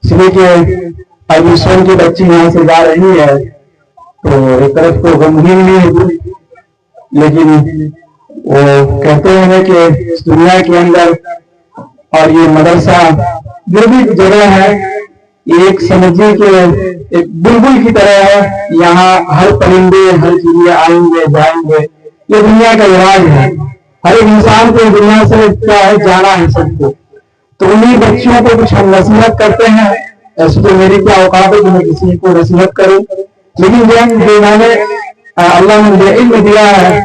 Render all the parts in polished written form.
اس لیے کہ ابھی سون کی بچی یہاں سے جا رہی ہے تو ایک طرف تو غمگین بھی ہے، لیکن وہ کہتے ہیں کہ اس دنیا کے اندر اور یہ مدرسہ جو بھی جگہ ہے ایک سمجھیے کہ ایک بلبل کی طرح ہے، یہاں ہر پرندے ہر چیزیں آئیں گے جائیں گے، یہ دنیا کا علاج ہے، ہر ایک انسان کو دنیا سے کیا ہے جانا ہے سب کو، تو انہیں بچیوں کو کچھ ہم نصیحت کرتے ہیں۔ ایسے تو میری کیا اوقات ہے کہ میں کسی کو نصیحت کروں، لیکن جو میں نے اللہ نے مجھے علم دیا ہے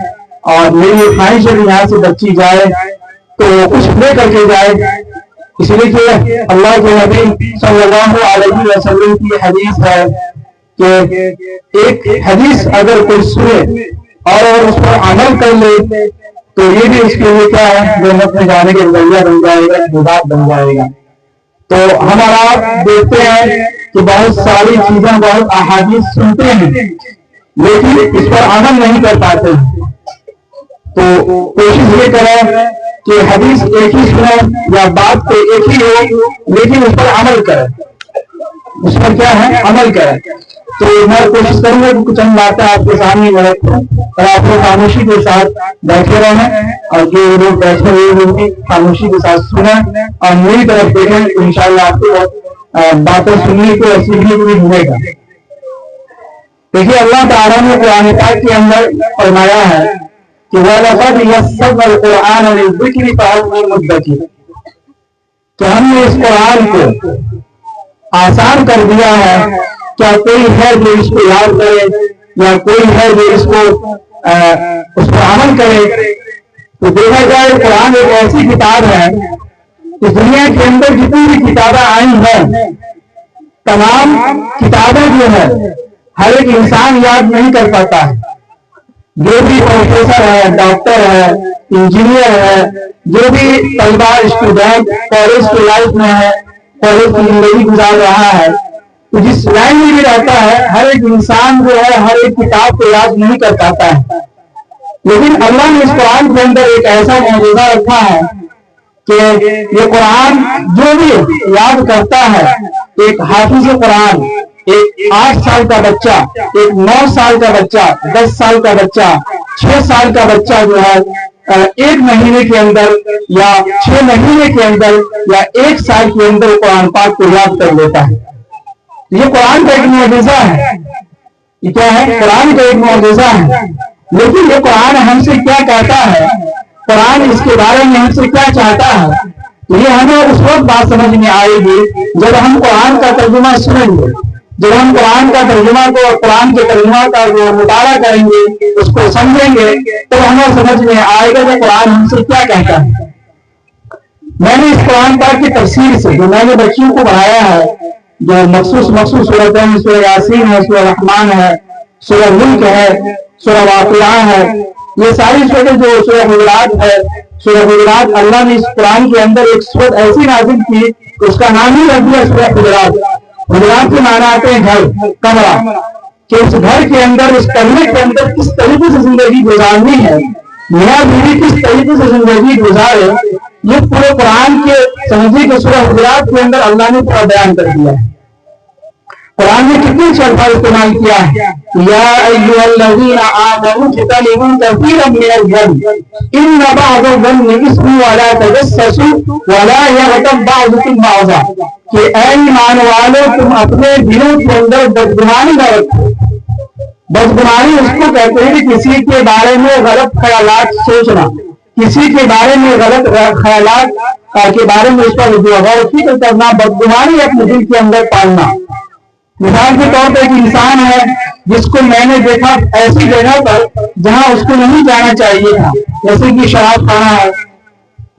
اور میری خواہش ہے کہ یہاں سے بچی جائے تو کچھ لے کر کے جائے، اس لیے کہ اللہ کے نبی صلی اللہ علیہ وسلم کی حدیث ہے کہ ایک حدیث اگر کوئی سنے اور اس پر عمل کر لے تو یہ بھی اس کے لیے کیا ہے جنت میں جانے کے ذریعہ بن جائے گا، ہدایت بن جائے گا۔ تو ہم آپ دیکھتے ہیں کہ بہت ساری چیزیں بہت احادیث سنتے ہیں لیکن اس پر عمل نہیں کر پاتے، تو کوشش یہ کریں کہ حدیث ایک ہی سنیں یا بات تو ایک ہی ہو لیکن اس پر عمل کریں، اس پر کیا ہے عمل کریں۔ تو میں کوشش کروں گا کہ کچھ چند باتیں آپ کے سامنے رکھوں اور آپ لوگ خاموشی کے ساتھ بیٹھے رہیں اور جو لوگ بیٹھے ہوئے ہوں گے خاموشی کے ساتھ سنیں اور میری طرف دیکھیں تو انشاءاللہ آپ کو باتیں سننے کو اور سیکھنے کو بھی ملے گا۔ دیکھیے اللہ تعالیٰ نے قرآن پاک کے اندر فرمایا ہے کہ وَلَقَدْ يَسَّرْنَا الْقُرْآنَ لِلذِّكْرِ فَهَلْ مِن مُدَّكِرٍ، کہ ہم نے اس قرآن کو آسان کر دیا ہے، کیا کوئی ہے جو اس کو یاد کرے یا کوئی ہے جو اس پر عمل کرے؟ تو دیکھا جائے قرآن ایک ایسی کتاب ہے کہ دنیا کے اندر جتنی بھی کتابیں آئی ہیں تمام کتابیں جو ہے ہر ایک انسان یاد نہیں کر پاتا ہے، جو بھی پروفیسر ہے، ڈاکٹر ہے، انجینئر ہے، جو بھی طلبہ اسٹوڈنٹ کالج کی لائف میں ہے، کالج کی زندگی گزار رہا ہے، تو جس لائن میں بھی رہتا ہے ہر ایک انسان جو ہے ہر ایک کتاب کو یاد نہیں کر پاتا ہے، لیکن اللہ نے اس قرآن کے اندر ایک ایسا معجزہ رکھا ہے کہ یہ قرآن جو بھی یاد کرتا ہے، ایک حافظ قرآن، ایک 8 سال کا بچہ، ایک 9 سال کا بچہ، 10 سال کا بچہ، 6 سال کا بچہ جو ہے 1 مہینے کے اندر یا 6 مہینے کے اندر یا 1 سال کے اندر قرآن پاک کو یاد کر لیتا ہے۔ یہ قرآن کا ایک معجزہ ہے، یہ کیا ہے قرآن کا ایک معجزہ ہے، لیکن یہ قرآن ہم سے کیا کہتا ہے، قرآن اس کے بارے میں ہم سے کیا چاہتا ہے، یہ ہمیں اس وقت بات سمجھ میں آئے گی جب ہم قرآن کا ترجمہ سنیں گے، جب ہم قرآن کا ترجمہ کو قرآن کے ترجمہ کا مطالعہ کریں گے، اس کو سمجھیں گے تو ہمیں سمجھ میں آئے گا کہ قرآن ہم سے کیا کہتا ہے۔ میں نے اس قرآن پاک کی تفسیر سے جو میں نے بچیوں کو پڑھایا ہے، جو مخصوص صورتیں ہیں، سورہ یاسین ہے، سورہ رحمان ہے، سورہ ملک ہے، سورہ واقعہ ہے، یہ ساری صورتیں، جو سورہ حجرات ہے، سورہ حجرات اللہ نے اس قرآن کے اندر ایک صورت ایسی نازل کی کہ اس کا نام ہی رکھ دیا سورہ حجرات۔ حجرات کے معنی آتے ہیں گھر، کمرہ، کہ اس گھر کے اندر، اس کمرے کے اندر کس طریقے سے زندگی گزارنی ہے، میاں بیوی کس طریقے سے زندگی گزارے، یہ پورے قرآن کے سمجھے کہ سورہ حجرات کے اندر اللہ نے پورا بیان کر دیا ہے۔ قرآن نے کتنے الفاظ استعمال کیا ہے، یا ایھا الذین آمنوا اجتنبوا کثیرا من الظن ان بعض الظن اثم ولا تجسسوا ولا یغتب بعضکم بعضا، کہ اے ایمان والو تم اپنے دلوں کے اندر بدگمانی نہ رکھو۔ بدگمانی اس کو کہتے ہیں کہ کسی کے بارے میں غلط خیالات سوچنا، کسی کے بارے میں غلط خیالات کے بارے میں اس پر غور و فکر کرنا، بدگمانی اپنے دل کے اندر پالنا۔ مثال کے طور پہ ایک انسان ہے جس کو میں نے دیکھا ایسی جگہ پر جہاں اس کو نہیں جانا چاہیے تھا، جیسے کہ شراب خانہ ہے،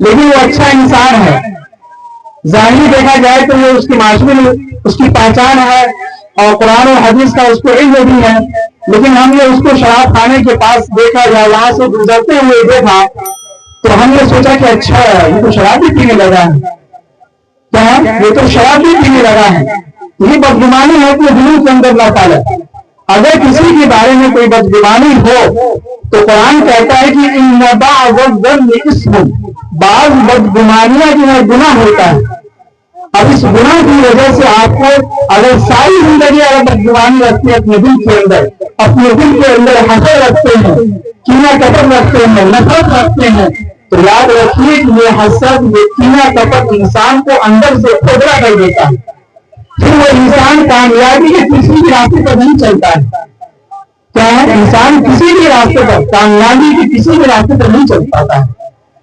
لیکن وہ اچھا انسان ہے، ظاہری دیکھا جائے تو وہ اس کے معاشرے میں اس کی پہچان ہے اور قرآن و حدیث کا اس کو علم بھی ہے، لیکن ہم نے اس کو شراب خانے کے پاس دیکھا یا وہاں سے گزرتے ہوئے دیکھا تو ہم نے سوچا کہ اچھا ہے یہ تو شراب بھی پینے لگا ہے، کیا یہ تو شراب بھی پینے لگا ہے۔ یہ بدگمانی ہے کہ دلوں کے اندر نہ پالے۔ اگر کسی کے بارے میں کوئی بدگمانی ہو تو قرآن کہتا ہے کہ ان بعض الظن اثم، بعض بدگمانیاں جو ہے گناہ ہوتا ہے۔ اب اس گناہ کی وجہ سے آپ کو اگر ساری زندگی اگر بدگمانی رکھتے ہیں اپنے دل کے اندر، اپنے دل کے اندر حسد رکھتے ہیں، کینہ کپٹ رکھتے ہیں، نفرت رکھتے ہیں، تو یاد رکھیے کہ یہ حسد، یہ کینہ کپٹ انسان کو اندر سے کھوکھلا کر دیتا ہے، پھر وہ انسان کامیابی کے کسی بھی راستے پر نہیں چلتا ہے۔ کیا ہے؟ انسان کسی بھی راستے پر، کامیابی کے کسی بھی راستے پر نہیں چل پاتا ہے۔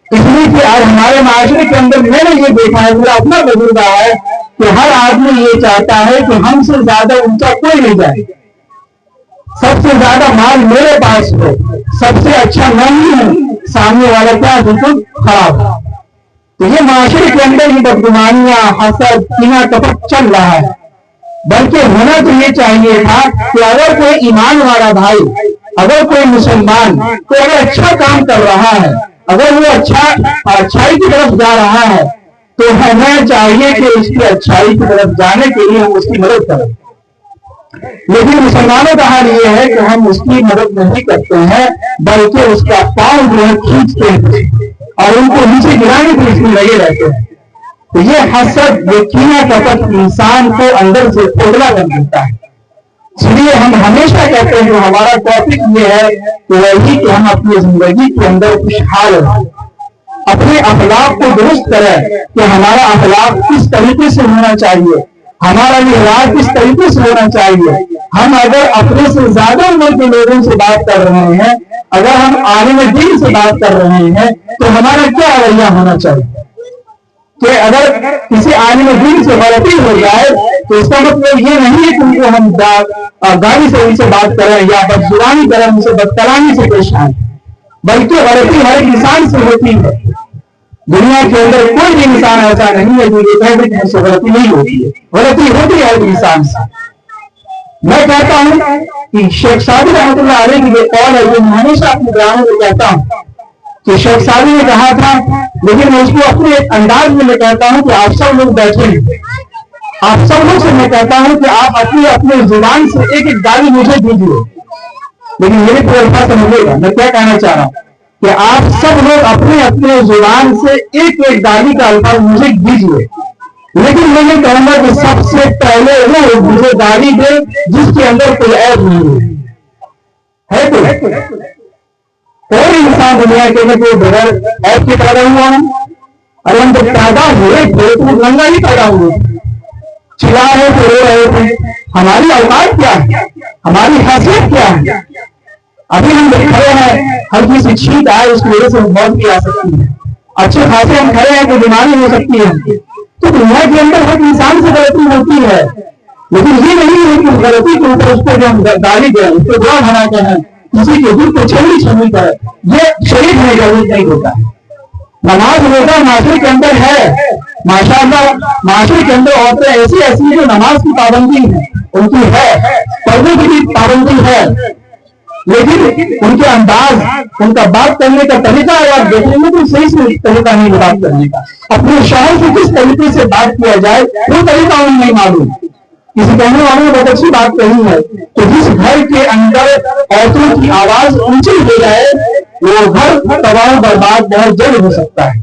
اس لیے کہ آج ہمارے معاشرے کے اندر میں نے یہ دیکھا ہے، میرا اپنا تجربہ ہے کہ ہر آدمی یہ چاہتا ہے کہ ہم سے زیادہ اونچا کوئی نہیں جائے، سب سے زیادہ مال میرے پاس ہو، سب سے اچھا میں ہی ہوں، سامنے والا کیا بالکل خراب۔ تو یہ معاشرے کے اندر یہ بدگمانیاں، حسد، کینہ کپٹ چل رہا ہے۔ بلکہ ہونا تو یہ چاہیے تھا کہ اگر کوئی ایمان والا بھائی، اگر کوئی مسلمان کوئی اگر اچھا کام کر رہا ہے، اگر وہ اچھائی کی طرف جا رہا ہے، تو ہمیں چاہیے کہ اس کی اچھائی کی طرف جانے کے لیے ہم اس کی مدد کریں۔ لیکن مسلمانوں کا حال یہ ہے کہ ہم اس کی مدد نہیں کرتے ہیں، بلکہ اس کا پاؤں جو ہے کھینچتے ہیں اور ان کو نیچے گرانے کے لیے لگے رہتے ہیں۔ تو یہ حسد، یہ کینہ کپٹ انسان کو اندر سے کھوکھلا کر دیتا ہے۔ اس لیے ہم ہمیشہ کہتے ہیں کہ ہمارا ٹاپک یہ ہے کہ وہی کہ ہم اپنی زندگی کے اندر خوشحال رہیں، اپنے اخلاق کو درست کریں کہ ہمارا اخلاق کس طریقے سے ہونا چاہیے، ہمارا لحاظ کس طریقے سے ہونا چاہیے۔ ہم اگر اپنے سے زیادہ عمر کے لوگوں سے بات کر رہے ہیں، اگر ہم عالم دین سے بات کر رہے ہیں، تو ہمارا کیا رویہ ہونا چاہیے کہ اگر کسی عالم دین سے غلطی ہو جائے تو اس کا مطلب یہ نہیں ہے کہ ان کو ہم گالی سے ان سے بات کریں یا بدزبانی کریں، ان سے بدکلامی سے پیش آئیں، بلکہ غلطی ہر ایک انسان سے ہوتی ہے۔ دنیا کے اندر کوئی بھی انسان ایسا نہیں ہے جو یہ کہے کہ مجھ سے غلطی نہیں ہوتی ہے، غلطی ہوتی ہے ہر انسان سے۔ میں کہتا ہوں کہ شیخ سعدی رحمۃ اللہ علیہ کی جو قول ہے، جو میں ہمیشہ اپنے بیانوں میں کہتا ہوں کہ شیخ سعدی نے کہا تھا، لیکن میں اس کو اپنے انداز میں کہتا ہوں کہ آپ سب لوگ بیٹھے ہیں، آپ سب لوگ سے میں کہتا ہوں کہ آپ اپنے زبان سے ایک ایک گالی مجھے دیجیے، لیکن میرے کو الفاظ سمجھے گا میں کیا کہنا چاہ رہا ہوں کہ آپ سب لوگ اپنے زبان سے ایک ایک گالی کا الفاظ مجھے دیجیے، لیکن میں یہ کہوں گا کہ سب سے پہلے وہ مجھے گالی دے جس کے اندر کوئی عیب نہیں ہے۔ کوئی انسان دنیا کے اندر کوئی بغیر عیب کے پیدا ہوا ہے؟ اور ہم جب پیدا ہوئے تھے تو ننگا ہی پیدا ہوئے، چلا رہے تھے، رو رہے تھے، ہماری اوقات کیا ہے، ہماری حیثیت کیا ہے؟ ابھی ہم کھڑے ہیں، ہر کسی چھینک آئے اس کی وجہ سے موت بھی آ سکتی ہے، اچھے خاصے ہم کھڑے ہیں کوئی بیماری ہو سکتی ہے۔ تو دنیا کے اندر ہر انسان سے غلطی ہوتی ہے، لیکن یہ نہیں ہے کہ غلطی کے اوپر اس کو جو ہم گالی دیں، اس کو برا بنا کہیں، کسی کے دل کو چھلنی کرے، یہ شریف میں ضرورت نہیں ہوتا ہے۔ نماز روزہ معاشرے کے اندر ہے، ماشاءاللہ معاشرے کے اندر عورتیں ایسی ایسی جو نماز کی پابندی ہے، ان کی ہے، پردے کی بھی پابندی ہے، لیکن ان کے انداز، ان کا بات کرنے کا طریقہ اگر دیکھیں گے تو صحیح سے طریقہ نہیں بات کرنے کا، اپنے شوہر سے کس طریقے سے بات کیا جائے وہ طریقہ انہیں نہیں معلوم۔ کسی کہنے والوں نے بہت اچھی بات کہی ہے کہ جس گھر کے اندر عورتوں کی آواز اونچی ہو جائے وہ گھر تباہ برباد بہت جلد ہو سکتا ہے۔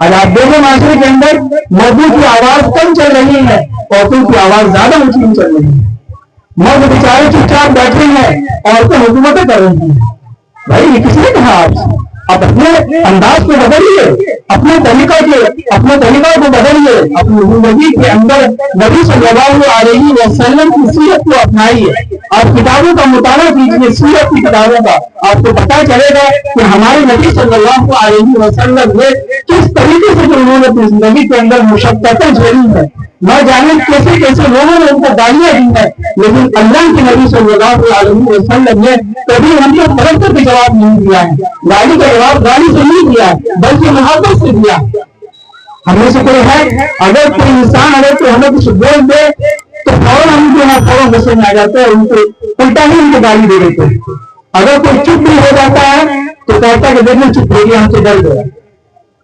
اگر آپ دیکھیں معاشرے کے اندر مردوں کی آواز کم چل رہی ہے، عورتوں کی آواز زیادہ اونچی چل رہی ہے، مرد بیچارے چپ چاپ بیٹھے ہیں، عورتیں حکومتیں کر رہی ہیں۔ بھائی یہ کس نے کہا آپ سے؟ آپ اپنے انداز کو بدلیے، اپنے طریقہ کو بدلیے، اپنی زندگی کے اندر نبی صلی اللہ علیہ وسلم کی سیرت کو اپنائیے، آپ کتابوں کا مطالعہ کیجیے، سیرت کی کتابوں کا، آپ کو پتہ چلے گا کہ ہمارے نبی صلی اللہ علیہ وسلم نے کس طریقے سے جو انہوں نے اپنی زندگی کے اندر مشقتیں جھیلی ہیں، نہ جانے کیسے کیسے لوگوں نے ان کو گالیاں دی ہیں، لیکن اللہ کے نبی صلی اللہ علیہ وسلم نے کبھی ان کو پرکھ کے جواب نہیں دیا ہے، گالی کا جواب گالی سے نہیں دیا بلکہ محبت سے دیا۔ ہم میں سے کوئی ہے اگر کوئی انسان اگر کوئی ہمیں کچھ بول دے تو فوراً ہم جو ہے فوراً غصے میں آ جاتے ہیں، ان کو الٹا ہی ان کو گالی دے دیتے ہیں۔ اگر کوئی چپ بھی ہو جاتا ہے تو کہتا ہے کہ دیکھیں چپ ہو گیا، ہم سے ڈر گیا۔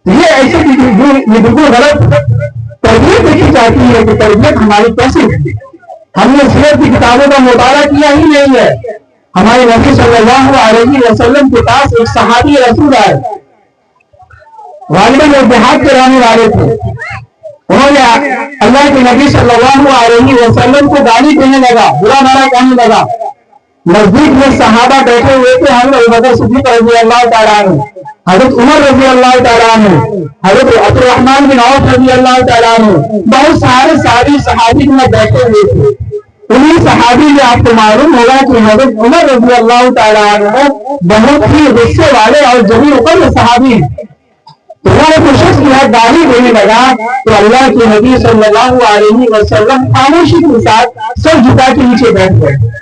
یہ ایسے یہ بالکل غلط تربیت دیکھی جاتی ہے کہ تربیت ہماری کیسی ہے۔ ہم نے سیرت کی کتابوں کا مطالعہ کیا ہی نہیں ہے۔ ہمارے نبی صلی اللہ علیہ وسلم کے پاس ایک صحابی رسول آئے، غالباً وہ دیہات کے رہنے والے تھے، انہوں نے اللہ کے نبی صلی اللہ علیہ وسلم کو گالی دینے لگا، برا بھلا کہنے لگا۔ نزدیک میں صحابہ بیٹھے ہوئے تھے، حضرت ابوبکر صدیق رضی اللہ تعالیٰ عنہ، حضرت عمر رضی اللہ تعالیٰ عنہ، حضرت عبد الرحمن بن عوف رضی اللہ تعالیٰ عنہ، بہت سارے صحابی میں بیٹھے ہوئے تھے۔ انہیں صحابی میں آپ کو معلوم ہوگا کہ حضرت عمر رضی اللہ تعالیٰ عنہ بہت ہی غصے والے اور جلیل القدر صحابی ہیں۔ تو وہ ایک شخص جو ہے گالی دینے لگا تو اللہ کے نبی صلی اللہ علیہ وسلم خاموشی کے ساتھ سر جھکا کے نیچے بیٹھ گئے۔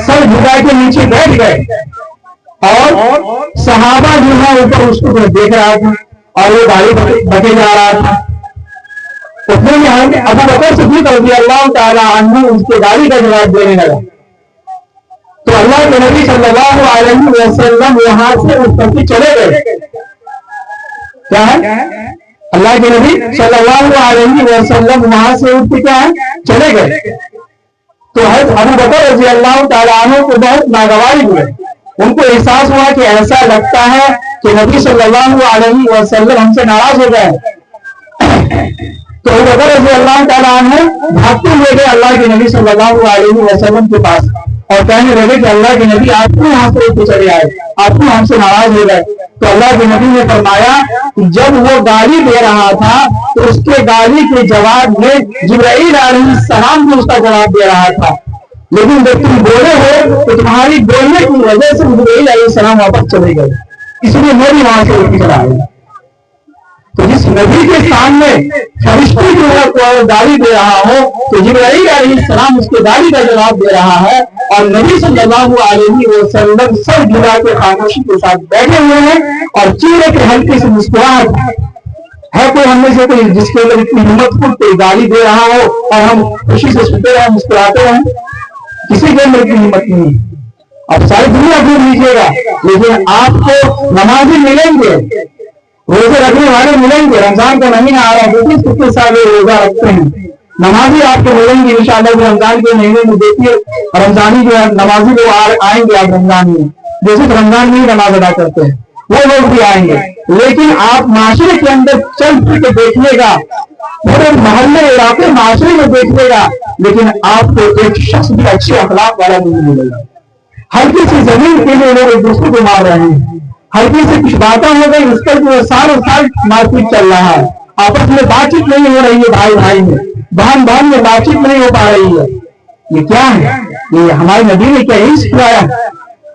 سر جھکا کے نیچے بیٹھ گئے اور صحابہ جو ہے اوپر اس کو دیکھ رہا تھا اور وہ گالی بکے جا رہا تھا۔ اتنے میں ابو بکر صدیق رضی اللہ تعالی عنہ اس کے گالی کا جواب دینے لگا تو اللہ کے نبی صلی اللہ علیہ وسلم وہاں سے اٹھ کر کے چلے گئے۔ کیا ہے؟ اللہ کے نبی صلی اللہ علیہ وسلم وہاں سے اٹھ کے کیا ہے چلے گئے۔ تو حضرت ابو بکر رضی اللہ تعالیٰ عنہ کو بہت ناگواری ہوئے، ان کو احساس ہوا کہ ایسا لگتا ہے کہ نبی صلی اللہ علیہ وسلم ہم سے ناراض ہو گئے۔ تو ابو بکر رضی اللہ تعالیٰ عنہ بھاگتے ہوئے گئے اللہ کے نبی صلی اللہ علیہ وسلم کے پاس اور کہنے لگے کہ اللہ کے نبی آپ کو یہاں سے اٹھ کے چلے آئے، آپ کو ہم سے ناراض ہو گئے۔ تو اللہ کے نبی نے فرمایا جب وہ گالی دے رہا تھا تو اس کے گالی کے جواب میں جبرائیل علیہ السلام بھی اس کا جواب دے رہا تھا، لیکن جب تم بولے ہو تو تمہاری بولنے کی وجہ سے جبرائیل علیہ السلام واپس چلے گئے، اس لیے میں بھی وہاں سے اٹھ کے چلا آیا۔ تو جس نبی کے سامنے فرشتے جو ہے کوئی گالی دے رہا ہو تو جبرائیل علیہ السلام اس کے گالی کا جواب دے رہا ہے اور نبی صلی اللہ علیہ وسلم سر جھکا کے خاموشی کے ساتھ بیٹھے ہوئے ہیں اور چہرے کے ہلکے سے مسکراہٹ ہے۔ کوئی ہم میں سے کوئی جس کے اندر اتنی ہمت کو کوئی گالی دے رہا ہو اور ہم خوشی سے سنتے رہے مسکراتے رہیں؟ کسی کے اندر اتنی ہمت نہیں ہے۔ اب ساری دنیا گھوم لیجیے گا لیکن آپ کو نمازی ملیں گے، روزے رکھنے والے ملیں گے، رمضان کا مہینہ آ رہا ہے، کتنے سارے روزہ رکھتے ہیں، نمازی آپ کو ملیں گے انشاءاللہ۔ رمضان کے مہینے میں دیکھیے رمضانی جو ہے نمازی لوگ آئیں گے آپ رمضان میں، جیسے رمضان میں ہی نماز ادا کرتے ہیں وہ لوگ بھی آئیں گے، لیکن آپ معاشرے کے اندر چل پھر کے دیکھیے گا، پورے محلے علاقے معاشرے میں دیکھیے گا، لیکن آپ کو ایک شخص بھی اچھے اخلاق والا نہیں ملے گا۔ ہلکی سی زمین کے لیے لوگ ایک دوسرے کو مار رہے ہیں، ہلکی سے کچھ باتیں ہو گئی اس پر جو سال مار پیٹ چل رہا ہے، آپس میں بات چیت نہیں ہو رہی ہے، بھائی بھائی میں بہن بہن میں بات چیت نہیں ہو پا رہی ہے۔ یہ کیا ہے؟ یہ ہمارے نبی نے کیا یہی سکھلایا؟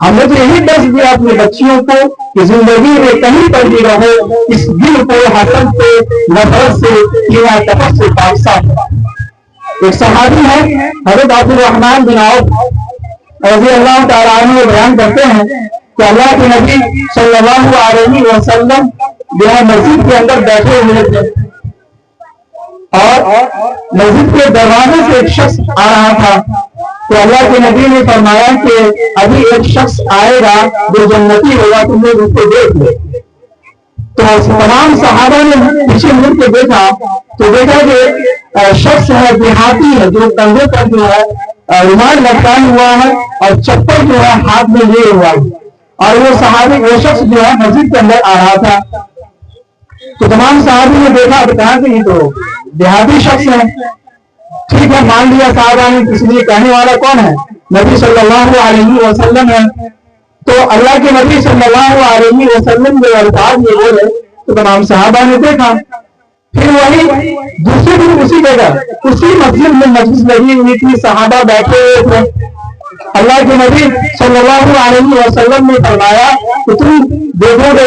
ہم نے تو یہی درس دیا اپنے بچیوں کو کہ زندگی میں کہیں پر بھی رہو اس دل کو حسد سے نفرت سے کینہ کپٹ سے پاک صاف۔ ایک صحابی ہے حضرت عبد الرحمن بن عوف رضی اللہ تعالیٰ عنہ بیان کرتے ہیں کہ اللہ کے نبی صلی اللہ علیہ وسلم جو ہے مسجد کے اندر بیٹھے ہوئے تھے اور مسجد کے دروازے سے ایک شخص آ رہا تھا تو اللہ کے نبی نے فرمایا کہ ابھی ایک شخص آئے گا جو جنتی ہوگا، تم لوگ اس کو دیکھ لو۔ تو تمام صحابہ نے پیچھے مڑ کے دیکھا تو دیکھا کہ شخص ہے دیہاتی ہے جو کندھے پر جو ہے رومال لٹکائے ہوا ہے اور چپل جو ہے ہاتھ میں لیے ہوا ہے اور وہ صحابی وہ شخص جو ہے مسجد کے اندر آ رہا تھا۔ تو تمام صحابی نے دیکھا تو کہا کہ یہ تو دیہاتی شخص ہے، ٹھیک ہے مان لیا صحابہ نے، اس لیے کہنے والا کون ہے؟ نبی صلی اللہ علیہ وسلم ہے۔ تو اللہ کے نبی صلی اللہ علیہ وسلم جو الفاظ میں بولے تو تمام صحابہ نے دیکھا، پھر وہی دوسری دن اسی جگہ اسی مسجد میں مجلس لگی ہوئی تھی، صحابہ بیٹھے ہوئے تھے۔ اللہ کے نبی صلی اللہ علیہ وسلم نے فرمایا کہ تم دیکھو گے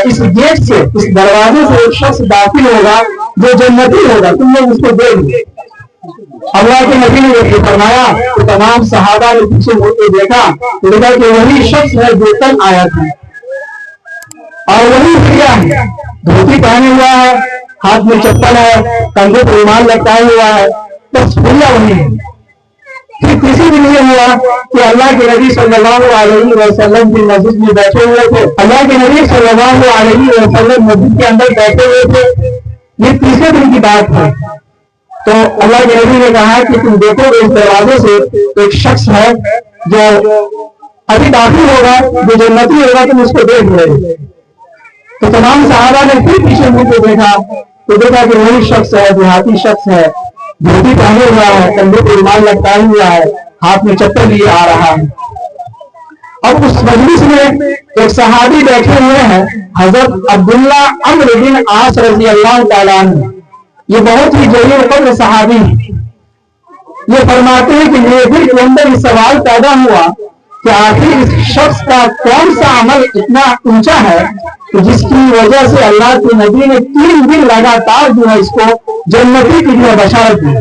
اس گیٹ سے اس دروازے سے ایک شخص داخل ہوگا جو جنتی ہوگا، تم لوگ اس کو دیکھ لو۔ اللہ کے نبی نے فرمایا کہ تمام صحابہ نے پیچھے مڑ کے دیکھا کہ وہی شخص ہے جو کل آیا تھا اور وہی کیا ہے، دھوتی پہنے ہوا ہے، ہاتھ میں چپل ہے، کندھے پر رومال لٹکائے ہوا ہے، بس بھیا وہی ہے۔ پھر کسی دن یہ ہوا کہ اللہ کے نبی صلی اللہ علیہ وسلم کی مسجد میں بیٹھے ہوئے تھے، اللہ کے نبی صلی اللہ علیہ وسلم مسجد کے اندر بیٹھے ہوئے تھے، یہ تیسرے دن کی بات ہے۔ تو اللہ کے نبی نے کہا کہ تم دیکھو اس دروازے سے ایک شخص ہے جو ابھی داخل ہوگا جو جنتی ہوگا، تم اس کو دیکھ رہے۔ تو تمام صحابہ نے پھر پیچھے مڑ کے دیکھا تو دیکھا کہ وہی شخص ہے، دیہاتی شخص ہے، دھوتی پہنے ہوا ہے، کندھے پہ رومال لٹکائے ہوا ہے، ہاتھ میں چپل لیے آ رہا ہے۔ اب اس مجلس میں ایک صحابی بیٹھے ہوئے ہیں، حضرت عبداللہ عمرو بن عاص رضی اللہ تعالیٰ عنہ، یہ بہت ہی جلیل قدر صحابی ہیں۔ یہ فرماتے ہیں کہ میرے دل کے اندر یہ سوال پیدا ہوا کہ آخر اس شخص کا کون سا عمل اتنا اونچا ہے کہ جس کی وجہ سے اللہ کے نبی نے 3 دن لگاتار جو ہے اس کو جنتی کی جو ہے بشارت دی۔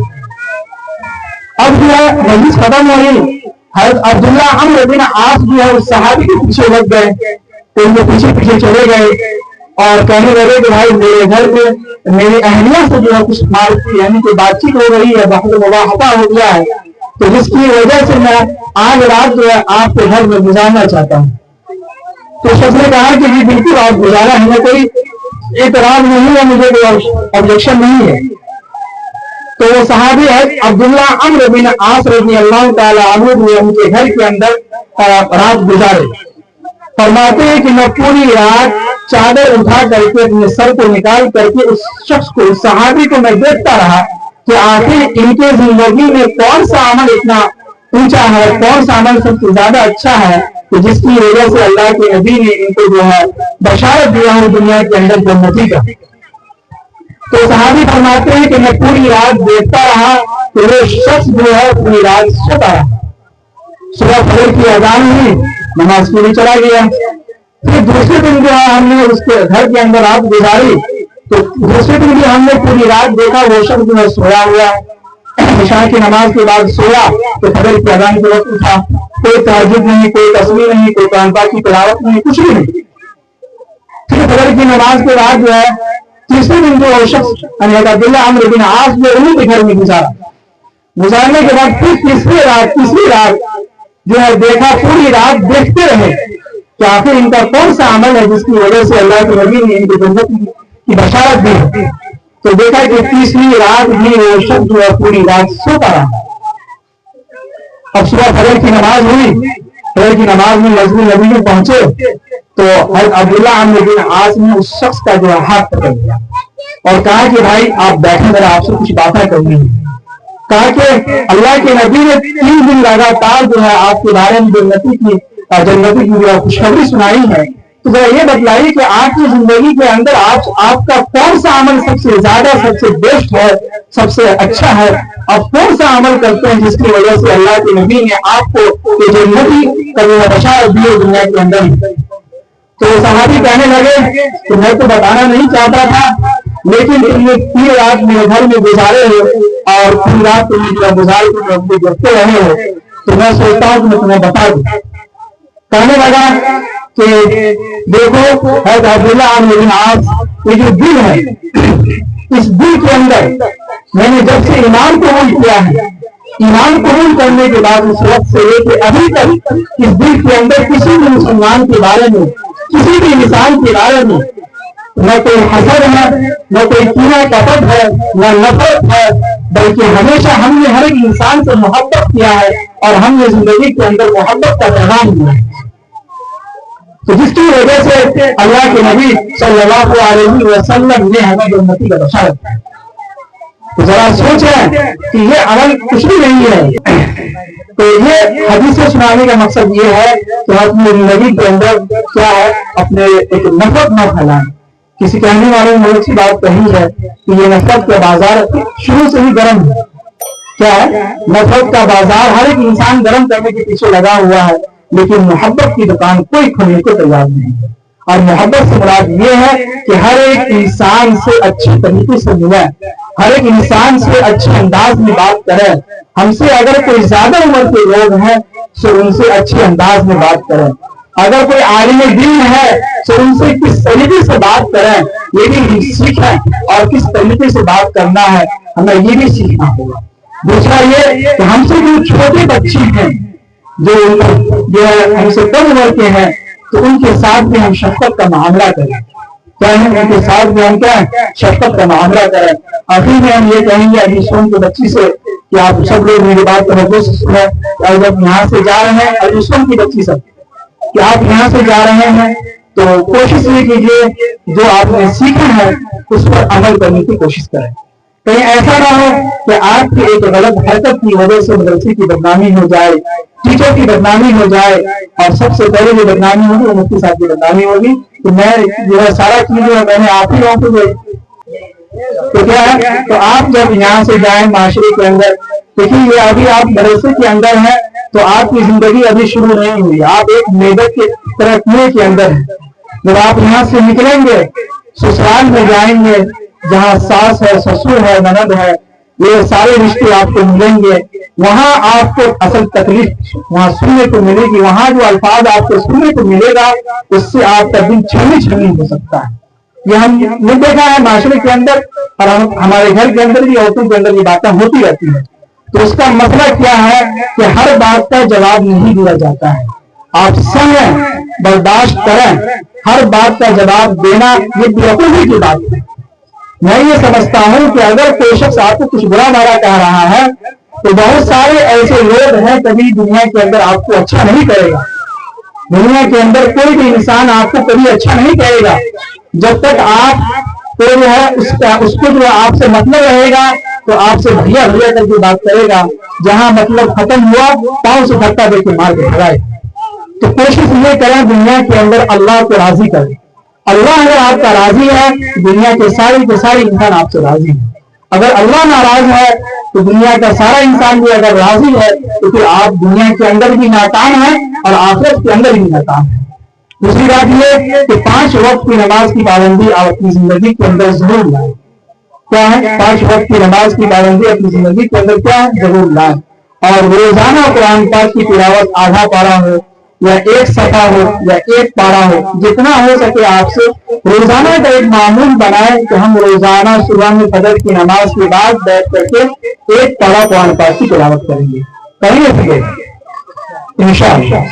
اب جو ہے مجلس ختم ہوئی، حضرت عبداللہ عمرو بن عاص جو ہے اس صحابی کے پیچھے لگ گئے، تو ان کے پیچھے پیچھے چلے گئے اور کہنے لگے کہ بھائی میرے گھر میں میری اہلیہ سے جو ہے کچھ یعنی کہ بات چیت ہو رہی ہے، بحث مباحثہ ہو گیا ہے، تو جس کی وجہ سے میں آج رات جو ہے آپ کے گھر میں گزارنا چاہتا ہوں۔ تو شخص نے کہا کہ جی بالکل آپ گزارا ہے، کوئی اعتراض نہیں ہے، مجھے کوئی آبجیکشن نہیں ہے۔ تو وہ صحابی ہے عبداللہ عمرو بن عاص رضی اللہ تعالیٰ عنہ ان کے گھر کے اندر رات گزارے۔ فرماتے ہیں کہ میں پوری رات چادر اٹھا کر کے اپنے سر کو نکال کر کے اس شخص کو، اس صحابی کو میں دیکھتا رہا کہ آخر ان کے زندگی میں کون سا عمل اتنا اونچا ہے، کون سا عمل سب سے زیادہ اچھا ہے کہ جس کی وجہ سے اللہ کے نبی نے ان کو جو ہے بشارت دیا ہو دنیا کے اندر جنتی کا۔ تو صحابی فرماتے ہیں کہ میں پوری رات دیکھتا رہا کہ وہ شخص جو ہے پوری رات سوتا رہا۔ صبح فجر کی اذان ہوئی، نماز کے لیے چلا گیا۔ پھر دوسرے دن جو ہے ہم نے اس کے گھر کے اندر رات گزاری، تو دوسرے دن بھی ہم نے پوری رات دیکھا وہ شخص جو ہے سویا ہوا ہے۔ عشاء کی نماز کے بعد سویا تو فجر کی اذان کے وقت اٹھا، کوئی تہجد نہیں، کوئی تسبیح نہیں، کوئی قرآن پاک کی تلاوت نہیں، کچھ بھی نہیں۔ پھر فجر کی نماز کے بعد جو ہے تیسرے دن جو وہ شخص عبداللہ عمرو بن عاص جو انہیں کے گھر میں گزارنے کے بعد پھر تیسری رات جو ہے دیکھا، پوری رات دیکھتے رہے کہ آخر ان کا کون سا عمل ہے جس کی وجہ سے اللہ کے نبی نے ان کو جنت کی بشارت دی۔ تو دیکھا کہ تیسری رات بھی وہ شخص جو ہے پوری رات سوتا رہا۔ اب صبح فجر کی نماز ہوئی، فجر کی نماز میں مسجد نبی میں پہنچے تو حضرت عبداللہ عمرو بن عاص نے اس شخص کا جو ہے ہاتھ پکڑ لیا اور کہا کہ بھائی آپ بیٹھیں، ذرا آپ سے کچھ باتیں کرنی ہے۔ کہا کہ اللہ کے نبی نے 3 دن لگاتار جو ہے آپ کے بارے میں جنتی کی جو ہے خوشخبری سنائی ہے، تو ذرا یہ بتلائیے کہ آپ کی زندگی کے اندر آپ کا کون سا عمل سب سے زیادہ، سب سے بیسٹ ہے، سب سے اچھا ہے، آپ کون سا عمل کرتے ہیں جس کی وجہ سے اللہ کے نبی نے آپ کو یہ جنتی کا جو ہے بشارت دی ہے دنیا کے اندر۔ تو صحابی کہنے لگے کہ میں تو بتانا نہیں چاہتا تھا، لیکن تم نے 3 رات میرے گھر میں گزارے ہو اور 3 رات تم نے گزار کے اپنے دیکھتے رہے ہو، تو میں سوچتا ہوں کہ میں تمہیں بتا دوں۔ کہنے لگا کہ دیکھو حضرت عبداللہ عمرو بن عاص، یہ جو دل ہے، اس دل کے اندر میں نے جب سے ایمان قبول کیا ہے، ایمان قبول کرنے کے بعد اس وقت سے لے کے ابھی تک اس دل کے اندر کسی بھی مسلمان کے بارے میں، کسی بھی انسان کے بارے میں نہ کوئی حسد ہے، نہ کوئی کینہ کپٹ ہے، نہ نفرت ہے، بلکہ ہمیشہ ہم نے ہر ایک انسان سے محبت کیا ہے اور ہم نے زندگی کے اندر محبت کا پیغام دیا ہے۔ تو جس کی وجہ سے اللہ کے نبی صلی اللہ علیہ وسلم نے ہمیں جنتی کا بشارت دیا۔ تو ذرا سوچیں کہ یہ عمل کچھ بھی نہیں ہے۔ تو یہ حدیث سنانے کا مقصد یہ ہے کہ اپنی زندگی کے اندر کیا ہے، اپنے ایک نفرت نہ پھیلائیں۔ کسی کہنے والے نے بہت سی بات کہی ہے کہ یہ نفرت کا بازار شروع سے ہی گرم ہے۔ کیا ہے؟ نفرت کا بازار ہر ایک انسان گرم کرنے کے پیچھے لگا ہوا ہے، لیکن محبت کی دکان کوئی کھولنے کو تیار نہیں ہے۔ اور محبت سے مراد یہ ہے کہ ہر ایک انسان سے اچھی طریقے سے ملے، ہر ایک انسان سے اچھے انداز میں بات کرے۔ ہم سے اگر کوئی زیادہ عمر کے لوگ ہیں تو ان سے اچھے انداز میں بات کریں، اگر کوئی عالم دین ہے تو ان سے کس طریقے سے بات کریں یہ بھی سیکھیں، اور کس طریقے سے بات کرنا ہے ہمیں یہ بھی سیکھنا ہوگا۔ دوسرا یہ کہ ہم سے جو چھوٹے بچے ہیں، جو ہے ہم سے کم عمر کے ہیں، تو ان کے ساتھ بھی ہم شفقت کا معاملہ کریں۔ کیا ہے؟ ان کے ساتھ بھی ہم کیا شفقت کا معاملہ کریں۔ آخر میں ہم یہ کہیں گے ابھی سون کے بچی سے کہ آپ سب لوگ میری بات توجہ سے سنیں، اور جب یہاں سے جا رہے ہیں ابھی سون کی بچی سب کہ آپ یہاں سے جا رہے ہیں تو کوشش یہ کیجیے جو آپ نے سیکھا ہے اس پر عمل کرنے کی کوشش کریں. کہیں ایسا نہ ہو کہ آپ کی ایک غلط حرکت کی وجہ سے مدرسے کی بدنامی ہو جائے, ٹیچر کی بدنامی ہو جائے, اور سب سے پہلے جو بدنامی ہوگی وہ مفتی صاحب کی بدنامی ہوگی کہ میں جو ہے سارا چیز میں نے آپ ہی لوگوں کو دی. تو کیا ہے, تو آپ جب یہاں سے جائیں معاشرے کے اندر, دیکھیے یہ ابھی آپ مدرسے کے اندر ہیں تو آپ کی زندگی ابھی شروع نہیں ہوئی, آپ ایک میدک کی طرح کنویں کے اندر ہیں. جب آپ یہاں سے نکلیں گے سسرال میں جائیں گے جہاں ساس ہے, سسر ہے, نند ہے, یہ سارے رشتے آپ کو ملیں گے. وہاں آپ کو اصل تکلیف وہاں سننے کو ملے گی, وہاں جو الفاظ آپ کو سننے کو ملے گا اس سے آپ کا دل چھلنی ہو سکتا ہے. یہ ہم نے دیکھا ہے معاشرے کے اندر اور ہمارے گھر کے اندر بھی عورتوں کے اندر یہ باتیں ہوتی رہتی ہیں. تو اس کا مسئلہ کیا ہے کہ ہر بات کا جواب نہیں دیا جاتا ہے. آپ سمجھیں, برداشت کریں, ہر بات کا جواب دینا یہ بیوقوفی کی بات ہے. میں یہ سمجھتا ہوں کہ اگر کوئی شخص آپ کو کچھ برا بھلا کہہ رہا ہے تو بہت سارے ایسے لوگ ہیں کبھی دنیا کے اندر آپ کو اچھا نہیں کرے گا. دنیا کے اندر کوئی بھی انسان آپ کو کبھی اچھا نہیں کہے گا جب تک آپ کو جو ہے اس کو جو آپ سے مطلب رہے گا تو آپ سے بھیا کر کے بات کرے گا. جہاں مطلب ختم ہوا پاؤں سے دھکا دے کے مار کے بھگائے. تو کوشش یہ کریں دنیا کے اندر اللہ کو راضی کریں. اللہ اگر آپ کا راضی ہے دنیا کے سارے انسان آپ سے راضی ہیں. اگر اللہ ناراض ہے تو دنیا کا سارا انسان بھی اگر راضی ہے تو پھر آپ دنیا کے اندر بھی ناکام ہیں اور آخرت کے اندر بھی ناکام ہیں. دوسری بات یہ کہ 5 وقت کی نماز کی پابندی آپ اپنی زندگی کے اندر ضرور لائیں. کیا ہے 5 وقت کی نماز کی پابندی اپنی زندگی کے اندر کیا ہے ضرور لائیں. اور روزانہ قرآن پاک کی تلاوت آدھا پارہ ہو یا 1 صفحہ ہو یا 1 پارہ ہو, جتنا ہو سکے آپ سے روزانہ کا ایک معمول بنائیں کہ ہم روزانہ صبح میں فجر کی نماز کے بعد بیٹھ کر کے 1 پارہ قرآن پاک کی تلاوت کریں گے. کریں گے انشاءاللہ.